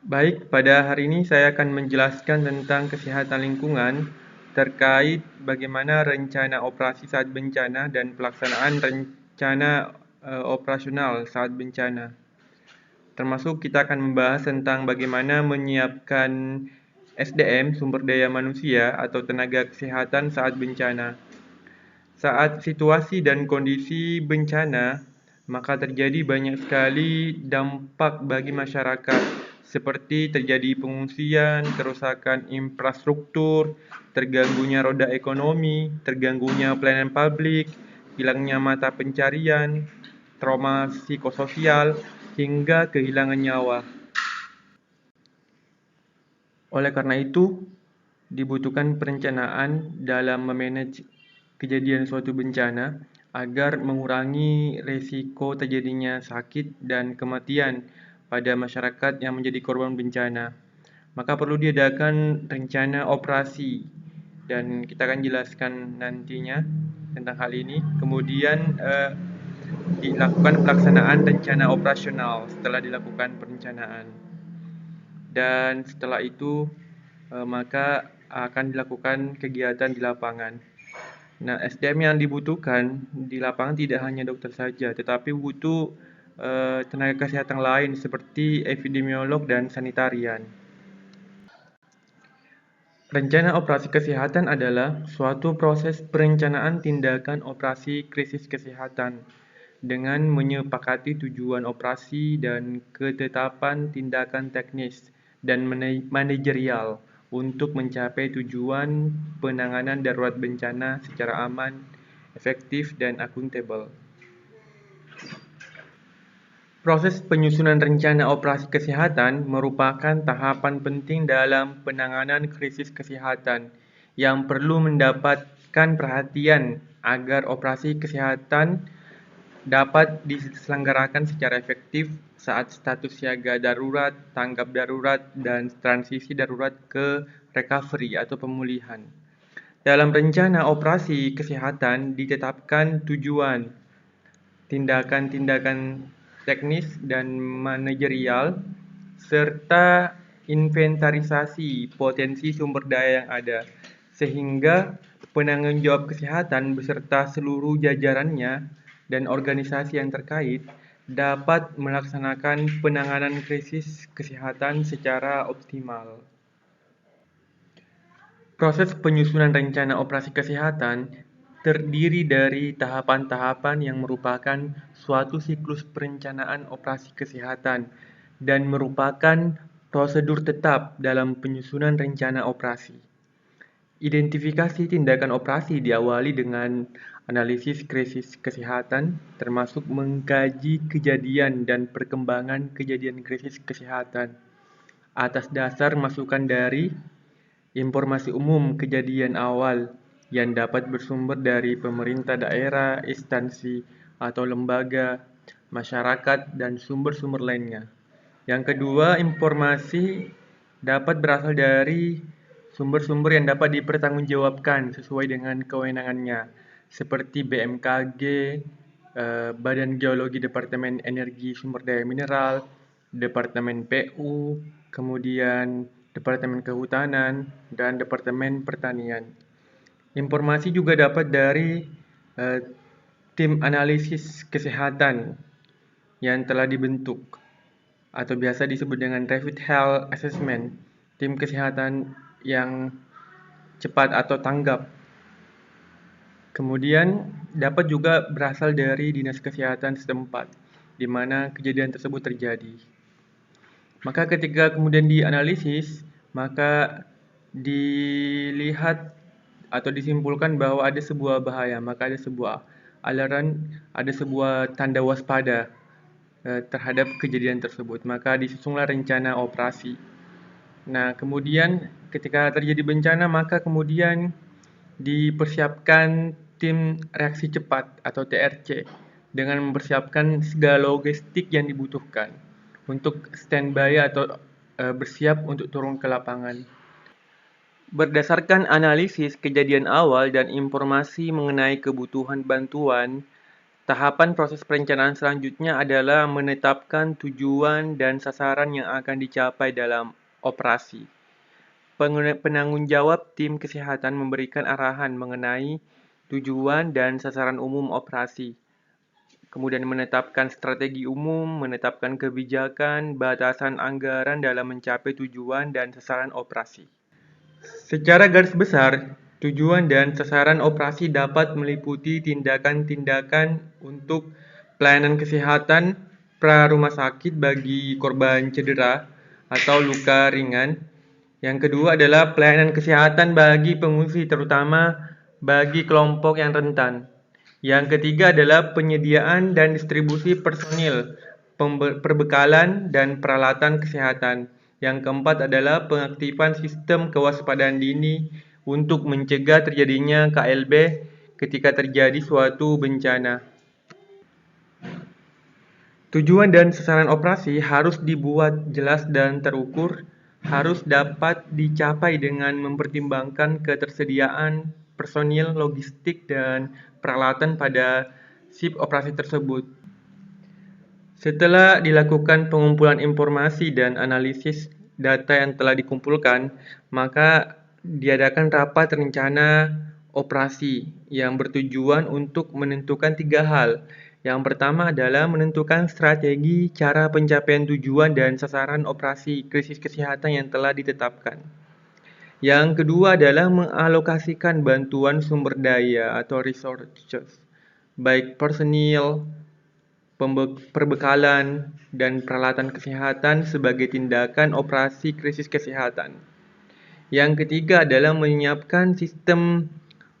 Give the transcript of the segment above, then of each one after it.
Baik, pada hari ini saya akan menjelaskan tentang kesehatan lingkungan terkait bagaimana rencana operasi saat bencana dan pelaksanaan rencana operasional saat bencana. Termasuk kita akan membahas tentang bagaimana menyiapkan SDM, sumber daya manusia atau tenaga kesehatan saat bencana. Saat situasi dan kondisi bencana, maka terjadi banyak sekali dampak bagi masyarakat, seperti terjadi pengungsian, kerusakan infrastruktur, terganggunya roda ekonomi, terganggunya pelayanan publik, hilangnya mata pencarian, trauma psikososial, hingga kehilangan nyawa. Oleh karena itu, dibutuhkan perencanaan dalam memanage kejadian suatu bencana agar mengurangi risiko terjadinya sakit dan kematian pada masyarakat yang menjadi korban bencana. Maka perlu diadakan rencana operasi dan kita akan jelaskan nantinya tentang hal ini. Kemudian dilakukan pelaksanaan rencana operasional setelah dilakukan perencanaan. Dan setelah itu maka akan dilakukan kegiatan di lapangan. Nah, SDM yang dibutuhkan di lapangan tidak hanya dokter saja, tetapi butuh tenaga kesehatan lain seperti epidemiolog dan sanitarian. Rencana operasi kesehatan adalah suatu proses perencanaan tindakan operasi krisis kesehatan dengan menyepakati tujuan operasi dan ketetapan tindakan teknis dan manajerial untuk mencapai tujuan penanganan darurat bencana secara aman, efektif, dan akuntabel. Proses penyusunan rencana operasi kesehatan merupakan tahapan penting dalam penanganan krisis kesehatan yang perlu mendapatkan perhatian agar operasi kesehatan dapat diselenggarakan secara efektif saat status siaga darurat, tanggap darurat, dan transisi darurat ke recovery atau pemulihan. Dalam rencana operasi kesehatan ditetapkan tujuan, tindakan-tindakan teknis dan manajerial, serta inventarisasi potensi sumber daya yang ada, sehingga penanggung jawab kesehatan beserta seluruh jajarannya dan organisasi yang terkait dapat melaksanakan penanganan krisis kesehatan secara optimal. Proses penyusunan rencana operasi kesehatan terdiri dari tahapan-tahapan yang merupakan suatu siklus perencanaan operasi kesehatan dan merupakan prosedur tetap dalam penyusunan rencana operasi. Identifikasi tindakan operasi diawali dengan analisis krisis kesehatan, termasuk mengkaji kejadian dan perkembangan kejadian krisis kesehatan atas dasar masukan dari informasi umum kejadian awal yang dapat bersumber dari pemerintah daerah, instansi atau lembaga, masyarakat, dan sumber-sumber lainnya. Yang kedua, informasi dapat berasal dari sumber-sumber yang dapat dipertanggungjawabkan sesuai dengan kewenangannya, seperti BMKG, Badan Geologi Departemen Energi Sumber Daya Mineral, Departemen PU, kemudian Departemen Kehutanan, dan Departemen Pertanian. Informasi juga dapat dari tim analisis kesehatan yang telah dibentuk atau biasa disebut dengan Rapid Health Assessment, tim kesehatan yang cepat atau tanggap. Kemudian dapat juga berasal dari dinas kesehatan setempat di mana kejadian tersebut terjadi. Maka ketika kemudian dianalisis, maka dilihat atau disimpulkan bahwa ada sebuah bahaya, maka ada sebuah alarm, ada sebuah tanda waspada terhadap kejadian tersebut. Maka disusunlah rencana operasi. Nah, kemudian ketika terjadi bencana, maka kemudian dipersiapkan tim reaksi cepat atau TRC dengan mempersiapkan segala logistik yang dibutuhkan untuk standby atau bersiap untuk turun ke lapangan. Berdasarkan analisis kejadian awal dan informasi mengenai kebutuhan bantuan, Tahapan proses perencanaan selanjutnya adalah menetapkan tujuan dan sasaran yang akan dicapai dalam operasi. Penanggung jawab tim kesehatan memberikan arahan mengenai tujuan dan sasaran umum operasi. Kemudian menetapkan strategi umum, menetapkan kebijakan, batasan anggaran dalam mencapai tujuan dan sasaran operasi. Secara garis besar, tujuan dan sasaran operasi dapat meliputi tindakan-tindakan untuk pelayanan kesehatan pra-rumah sakit bagi korban cedera atau luka ringan. Yang kedua adalah pelayanan kesehatan bagi pengungsi, terutama bagi kelompok yang rentan. Yang ketiga adalah penyediaan dan distribusi personil, perbekalan, dan peralatan kesehatan. Yang keempat adalah pengaktifan sistem kewaspadaan dini untuk mencegah terjadinya KLB ketika terjadi suatu bencana. Tujuan dan sasaran operasi harus dibuat jelas dan terukur, harus dapat dicapai dengan mempertimbangkan ketersediaan personil, logistik, dan peralatan pada shift operasi tersebut. Setelah dilakukan pengumpulan informasi dan analisis data yang telah dikumpulkan, maka diadakan rapat rencana operasi yang bertujuan untuk menentukan 3 hal. Yang pertama adalah menentukan strategi cara pencapaian tujuan dan sasaran operasi krisis kesehatan yang telah ditetapkan. Yang kedua adalah mengalokasikan bantuan sumber daya atau resources, baik personil, perbekalan, dan peralatan kesehatan sebagai tindakan operasi krisis kesehatan. Yang ketiga adalah menyiapkan sistem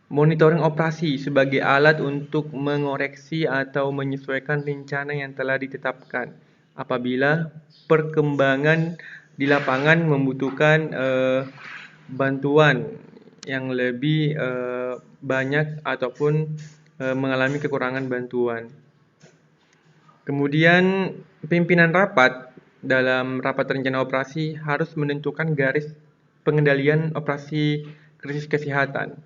monitoring operasi sebagai alat untuk mengoreksi atau menyesuaikan rencana yang telah ditetapkan apabila perkembangan di lapangan membutuhkan bantuan yang lebih banyak ataupun mengalami kekurangan bantuan. Kemudian pimpinan rapat dalam rapat rencana operasi harus menentukan garis pengendalian operasi krisis kesehatan.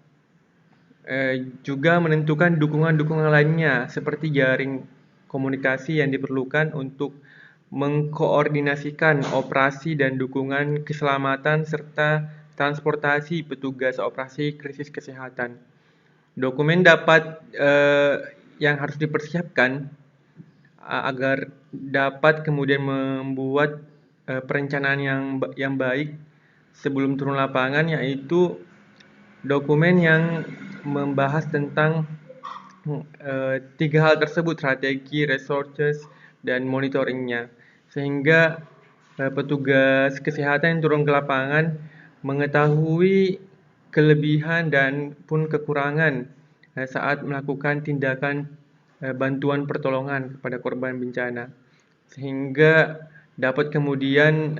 Juga menentukan dukungan-dukungan lainnya seperti jaring komunikasi yang diperlukan untuk mengkoordinasikan operasi dan dukungan keselamatan serta transportasi petugas operasi krisis kesehatan. Dokumen yang harus dipersiapkan agar dapat kemudian membuat perencanaan yang baik sebelum turun lapangan, yaitu dokumen yang membahas tentang 3 hal tersebut, strategi, resources, dan monitoringnya, sehingga petugas kesehatan yang turun ke lapangan mengetahui kelebihan dan pun kekurangan saat melakukan tindakan bantuan pertolongan kepada korban bencana, sehingga dapat kemudian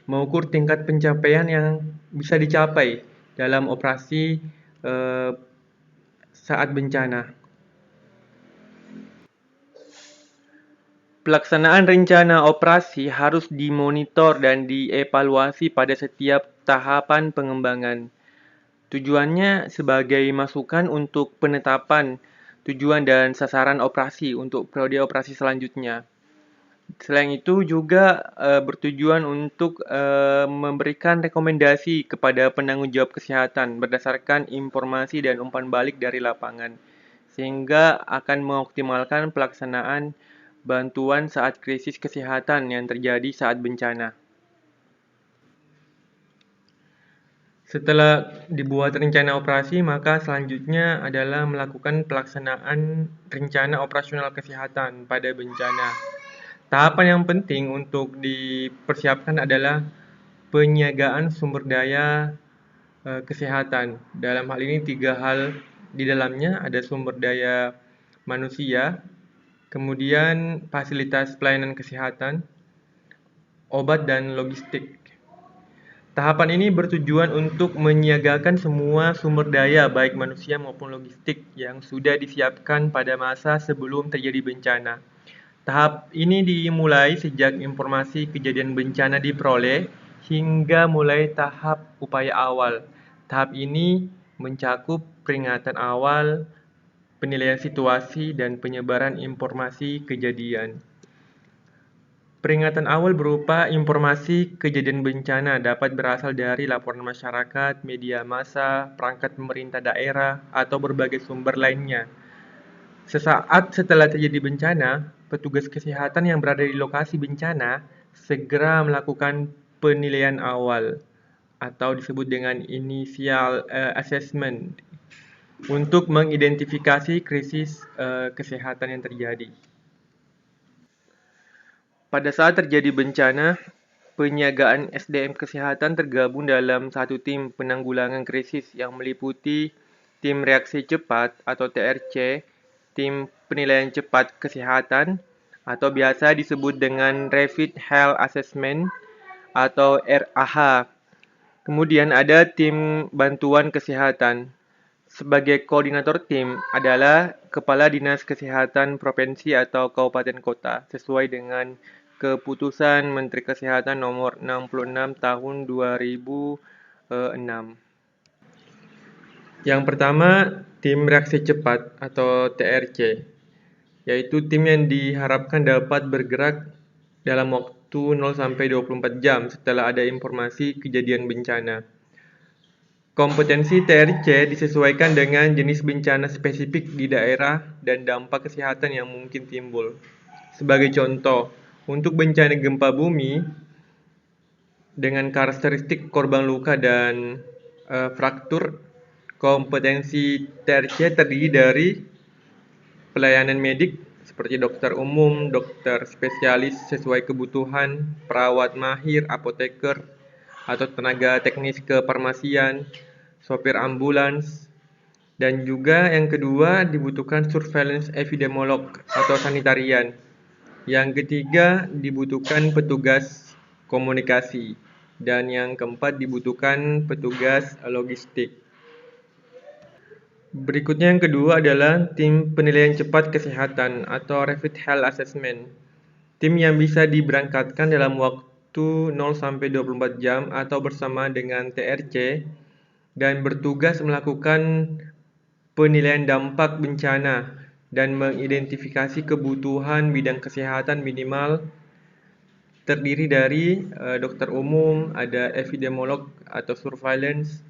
mengukur tingkat pencapaian yang bisa dicapai dalam operasi saat bencana. Pelaksanaan rencana operasi harus dimonitor dan dievaluasi pada setiap tahapan pengembangan. Tujuannya sebagai masukan untuk penetapan tujuan dan sasaran operasi untuk periode operasi selanjutnya. Selain itu juga bertujuan untuk memberikan rekomendasi kepada penanggung jawab kesehatan berdasarkan informasi dan umpan balik dari lapangan, sehingga akan mengoptimalkan pelaksanaan bantuan saat krisis kesehatan yang terjadi saat bencana. Setelah dibuat rencana operasi, maka selanjutnya adalah melakukan pelaksanaan rencana operasional kesehatan pada bencana. Tahapan yang penting untuk dipersiapkan adalah penyiagaan sumber daya kesehatan. Dalam hal ini 3 hal di dalamnya, ada sumber daya manusia, kemudian fasilitas pelayanan kesehatan, obat, dan logistik. Tahapan ini bertujuan untuk menyiagakan semua sumber daya baik manusia maupun logistik yang sudah disiapkan pada masa sebelum terjadi bencana. Tahap ini dimulai sejak informasi kejadian bencana diperoleh hingga mulai tahap upaya awal. Tahap ini mencakup peringatan awal, penilaian situasi, dan penyebaran informasi kejadian. Peringatan awal berupa informasi kejadian bencana dapat berasal dari laporan masyarakat, media massa, perangkat pemerintah daerah, atau berbagai sumber lainnya. Sesaat setelah terjadi bencana, petugas kesehatan yang berada di lokasi bencana segera melakukan penilaian awal atau disebut dengan initial assessment untuk mengidentifikasi krisis kesehatan yang terjadi. Pada saat terjadi bencana, penyiagaan SDM kesehatan tergabung dalam satu tim penanggulangan krisis yang meliputi tim reaksi cepat atau TRC, tim penilaian cepat kesehatan atau biasa disebut dengan Rapid Health Assessment atau RAH. Kemudian ada tim bantuan kesehatan. Sebagai koordinator tim adalah Kepala Dinas Kesehatan Provinsi atau Kabupaten Kota sesuai dengan Keputusan Menteri Kesehatan Nomor 66 Tahun 2006. Yang pertama, tim reaksi cepat atau TRC, yaitu tim yang diharapkan dapat bergerak dalam waktu 0-24 jam setelah ada informasi kejadian bencana. Kompetensi TRC disesuaikan dengan jenis bencana spesifik di daerah dan dampak kesehatan yang mungkin timbul. Sebagai contoh, untuk bencana gempa bumi dengan karakteristik korban luka dan fraktur, kompetensi TRC terdiri dari pelayanan medik seperti dokter umum, dokter spesialis sesuai kebutuhan, perawat mahir, apoteker, atau tenaga teknis kefarmasian, sopir ambulans, dan juga yang kedua dibutuhkan surveillance epidemiolog atau sanitarian. Yang ketiga dibutuhkan petugas komunikasi, dan yang keempat dibutuhkan petugas logistik. Berikutnya yang kedua adalah tim penilaian cepat kesehatan atau Rapid Health Assessment. Tim yang bisa diberangkatkan dalam waktu 0-24 jam atau bersama dengan TRC dan bertugas melakukan penilaian dampak bencana dan mengidentifikasi kebutuhan bidang kesehatan minimal terdiri dari dokter umum, ada epidemiolog atau surveillance,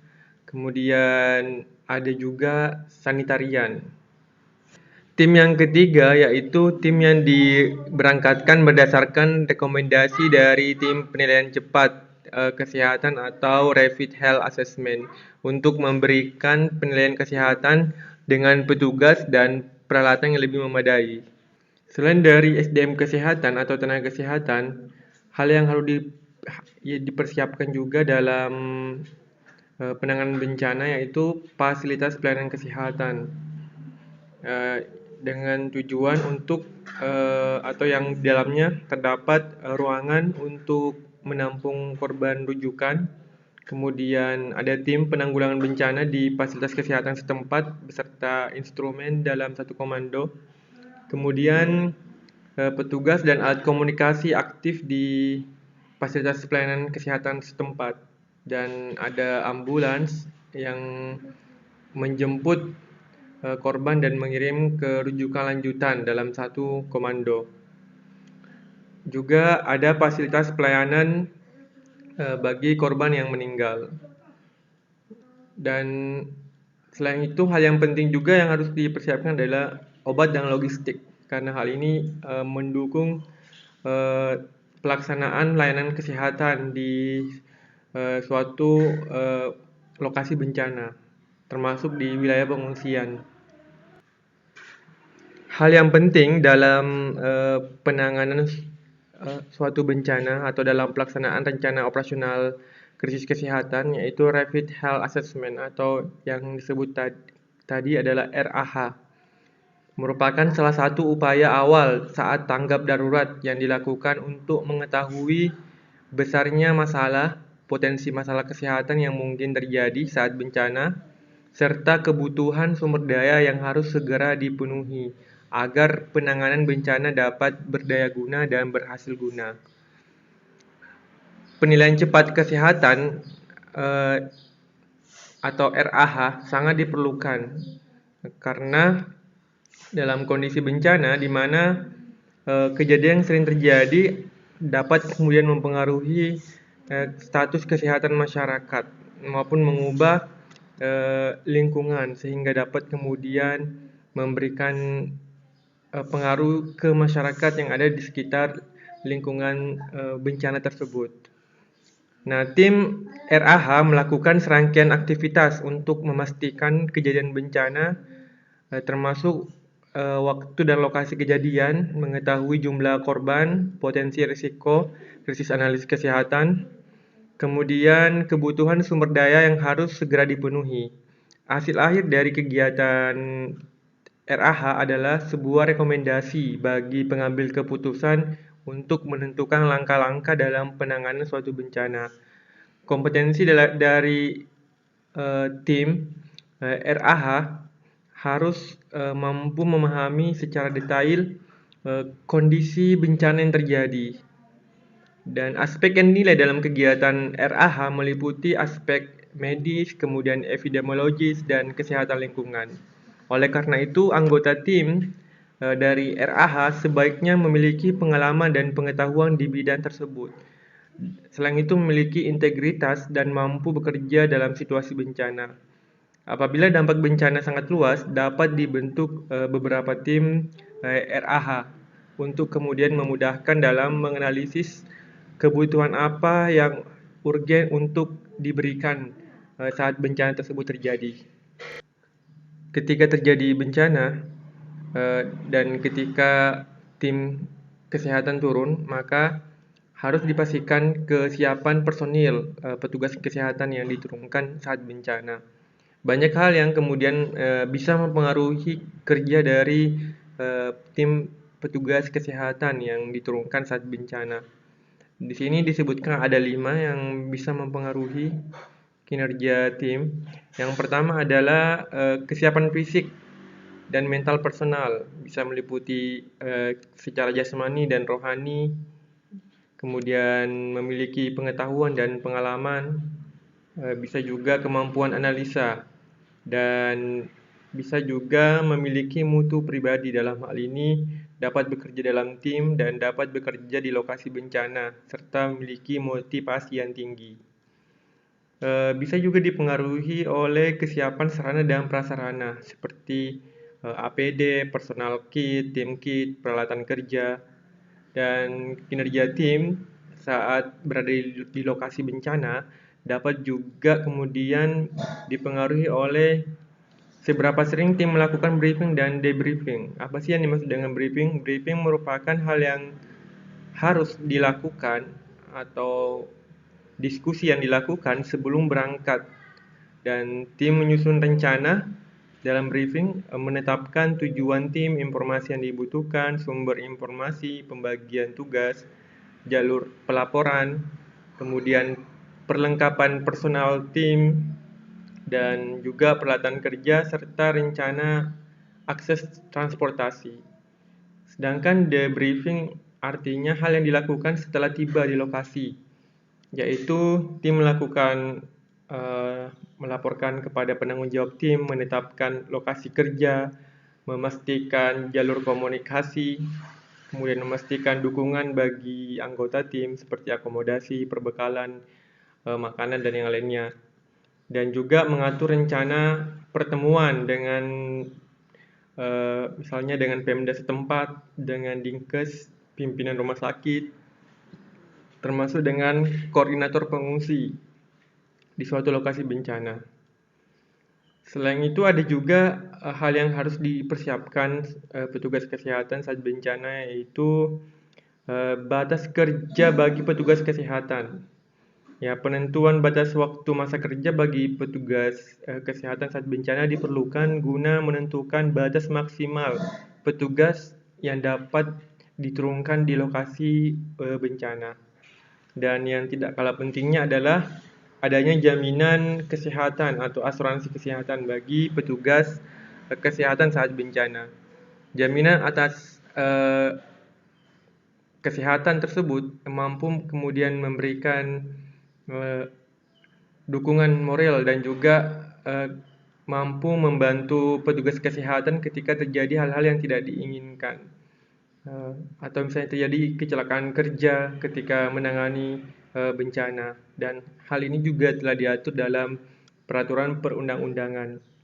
kemudian ada juga sanitarian. Tim yang ketiga yaitu tim yang diberangkatkan berdasarkan rekomendasi dari tim penilaian cepat kesehatan atau Rapid Health Assessment untuk memberikan penilaian kesehatan dengan petugas dan peralatan yang lebih memadai. Selain dari SDM kesehatan atau tenaga kesehatan, hal yang harus dipersiapkan juga dalam penanganan bencana yaitu fasilitas pelayanan kesehatan dengan tujuan untuk atau yang di dalamnya terdapat ruangan untuk menampung korban rujukan. Kemudian ada tim penanggulangan bencana di fasilitas kesehatan setempat beserta instrumen dalam satu komando. Kemudian petugas dan alat komunikasi aktif di fasilitas pelayanan kesehatan setempat. Dan ada ambulans yang menjemput korban dan mengirim ke rujukan lanjutan dalam satu komando. Juga ada fasilitas pelayanan bagi korban yang meninggal. Dan selain itu hal yang penting juga yang harus dipersiapkan adalah obat dan logistik, karena hal ini mendukung pelaksanaan layanan kesehatan di suatu lokasi bencana, termasuk di wilayah pengungsian. Hal yang penting dalam penanganan suatu bencana atau dalam pelaksanaan rencana operasional krisis kesehatan yaitu Rapid Health Assessment atau yang disebut tadi adalah RAH. Merupakan salah satu upaya awal saat tanggap darurat yang dilakukan untuk mengetahui besarnya masalah, potensi masalah kesehatan yang mungkin terjadi saat bencana, serta kebutuhan sumber daya yang harus segera dipenuhi agar penanganan bencana dapat berdaya guna dan berhasil guna. Penilaian cepat kesehatan atau RAH sangat diperlukan karena dalam kondisi bencana di mana kejadian yang sering terjadi dapat kemudian mempengaruhi status kesehatan masyarakat maupun mengubah lingkungan sehingga dapat kemudian memberikan pengaruh ke masyarakat yang ada di sekitar lingkungan bencana tersebut. Nah, tim RAH melakukan serangkaian aktivitas untuk memastikan kejadian bencana, termasuk waktu dan lokasi kejadian, mengetahui jumlah korban, potensi risiko, krisis analisis kesehatan, kemudian kebutuhan sumber daya yang harus segera dipenuhi. Hasil akhir dari kegiatan RAH adalah sebuah rekomendasi bagi pengambil keputusan untuk menentukan langkah-langkah dalam penanganan suatu bencana. Kompetensi dari tim RAH harus mampu memahami secara detail kondisi bencana yang terjadi. Dan aspek yang dinilai dalam kegiatan RAH meliputi aspek medis, kemudian epidemiologis, dan kesehatan lingkungan. Oleh karena itu, anggota tim dari RAH sebaiknya memiliki pengalaman dan pengetahuan di bidang tersebut. Selain itu, memiliki integritas dan mampu bekerja dalam situasi bencana. Apabila dampak bencana sangat luas, dapat dibentuk beberapa tim RAH untuk kemudian memudahkan dalam menganalisis kebutuhan apa yang urgen untuk diberikan saat bencana tersebut terjadi. Ketika terjadi bencana dan ketika tim kesehatan turun, maka harus dipastikan kesiapan personil petugas kesehatan yang diturunkan saat bencana. Banyak hal yang kemudian bisa mempengaruhi kerja dari tim petugas kesehatan yang diturunkan saat bencana. Di sini disebutkan ada 5 yang bisa mempengaruhi kinerja tim. Yang pertama adalah kesiapan fisik dan mental personal, bisa meliputi secara jasmani dan rohani, kemudian memiliki pengetahuan dan pengalaman, bisa juga kemampuan analisa, dan bisa juga memiliki mutu pribadi. Dalam hal ini dapat bekerja dalam tim dan dapat bekerja di lokasi bencana, serta memiliki motivasi yang tinggi. Bisa juga dipengaruhi oleh kesiapan sarana dan prasarana seperti APD, personal kit, tim kit, peralatan kerja, dan kinerja tim saat berada di lokasi bencana dapat juga kemudian dipengaruhi oleh seberapa sering tim melakukan briefing dan debriefing. Apa sih yang dimaksud dengan briefing? Briefing merupakan hal yang harus dilakukan atau diskusi yang dilakukan sebelum berangkat, dan tim menyusun rencana. Dalam briefing menetapkan tujuan tim, informasi yang dibutuhkan, sumber informasi, pembagian tugas, jalur pelaporan, kemudian perlengkapan personal tim, dan juga peralatan kerja serta rencana akses transportasi. Sedangkan debriefing artinya hal yang dilakukan setelah tiba di lokasi, yaitu tim melakukan melaporkan kepada penanggung jawab tim, menetapkan lokasi kerja, memastikan jalur komunikasi, kemudian memastikan dukungan bagi anggota tim seperti akomodasi, perbekalan, makanan, dan yang lainnya. Dan juga mengatur rencana pertemuan dengan misalnya dengan Pemda setempat, dengan Dinkes, pimpinan rumah sakit, termasuk dengan koordinator pengungsi di suatu lokasi bencana. Selain itu ada juga hal yang harus dipersiapkan petugas kesehatan saat bencana, yaitu batas kerja bagi petugas kesehatan. Ya, penentuan batas waktu masa kerja bagi petugas kesehatan saat bencana diperlukan guna menentukan batas maksimal petugas yang dapat diturunkan di lokasi bencana. Dan yang tidak kalah pentingnya adalah adanya jaminan kesehatan atau asuransi kesehatan bagi petugas kesehatan saat bencana. Jaminan atas kesehatan tersebut mampu kemudian memberikan dukungan moral dan juga mampu membantu petugas kesehatan ketika terjadi hal-hal yang tidak diinginkan. Atau misalnya terjadi kecelakaan kerja ketika menangani bencana. Dan hal ini juga telah diatur dalam peraturan perundang-undangan.